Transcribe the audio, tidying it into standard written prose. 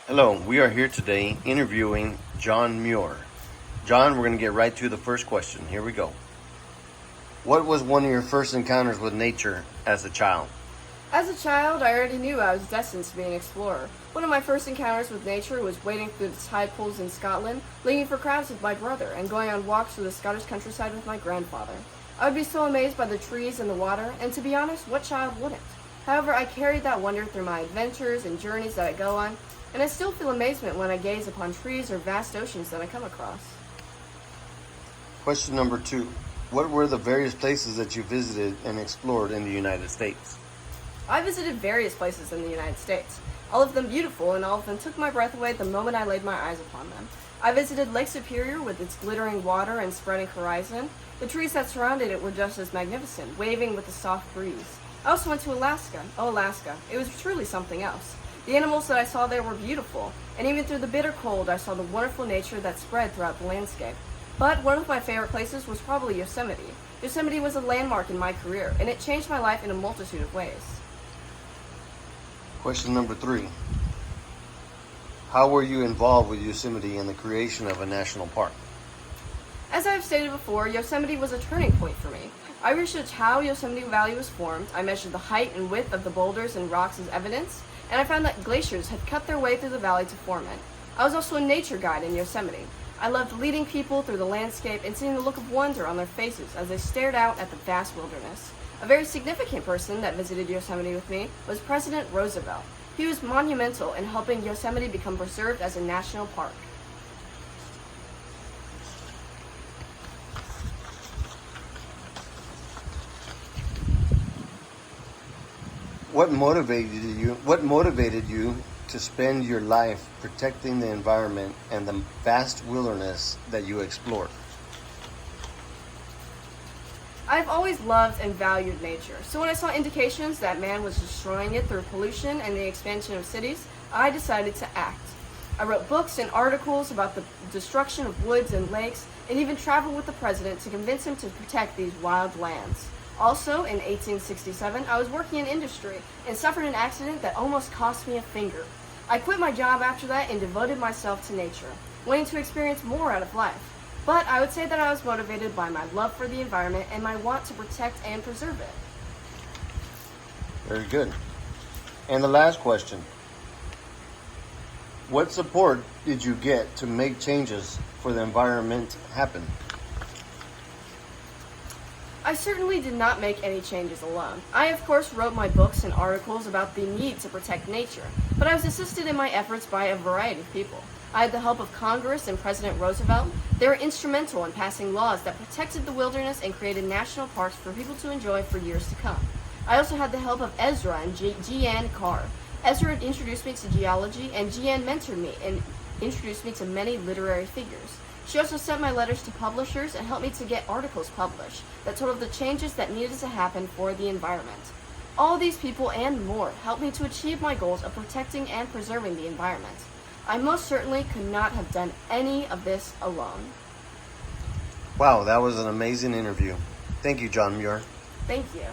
Hello, we are here today interviewing John Muir. John, we're going to get right to the first question. Here we go. What was one of your first encounters with nature as a child? As a child, I already knew I was destined to be an explorer. One of my first encounters with nature was wading through the tide pools in Scotland, looking for crabs with my brother, and going on walks through the Scottish countryside with my grandfather. I would be so amazed by the trees and the water, and to be honest, what child wouldn't? However, I carried that wonder through my adventures and journeys that I go on, and I still feel amazement when I gaze upon trees or vast oceans that I come across. Question number 2. What were the various places that you visited and explored in the United States? I visited various places in the United States, all of them beautiful, and all of them took my breath away the moment I laid my eyes upon them. I visited Lake Superior with its glittering water and spreading horizon. The trees that surrounded it were just as magnificent, waving with a soft breeze. I also went to Alaska. Oh, Alaska. It was truly something else. The animals that I saw there were beautiful, and even through the bitter cold, I saw the wonderful nature that spread throughout the landscape. But one of my favorite places was probably Yosemite. Yosemite was a landmark in my career, and it changed my life in a multitude of ways. Question number 3. How were you involved with Yosemite in the creation of a national park? As I have stated before, Yosemite was a turning point for me. I researched how Yosemite Valley was formed, I measured the height and width of the boulders and rocks as evidence, and I found that glaciers had cut their way through the valley to form it. I was also a nature guide in Yosemite. I loved leading people through the landscape and seeing the look of wonder on their faces as they stared out at the vast wilderness. A very significant person that visited Yosemite with me was President Roosevelt. He was monumental in helping Yosemite become preserved as a national park. What motivated you to spend your life protecting the environment and the vast wilderness that you explored? I've always loved and valued nature, so when I saw indications that man was destroying it through pollution and the expansion of cities, I decided to act. I wrote books and articles about the destruction of woods and lakes, and even traveled with the president to convince him to protect these wild lands. Also, in 1867, I was working in industry and suffered an accident that almost cost me a finger. I quit my job after that and devoted myself to nature, wanting to experience more out of life. But I would say that I was motivated by my love for the environment and my want to protect and preserve it. Very good. And the last question. What support did you get to make changes for the environment happen? I certainly did not make any changes alone. I, of course, wrote my books and articles about the need to protect nature, but I was assisted in my efforts by a variety of people. I had the help of Congress and President Roosevelt. They were instrumental in passing laws that protected the wilderness and created national parks for people to enjoy for years to come. I also had the help of Ezra and Jeanne Carr. Ezra introduced me to geology, and Jeanne mentored me and introduced me to many literary figures. She also sent my letters to publishers and helped me to get articles published that told of the changes that needed to happen for the environment. All these people and more helped me to achieve my goals of protecting and preserving the environment. I most certainly could not have done any of this alone. Wow, that was an amazing interview. Thank you, John Muir. Thank you.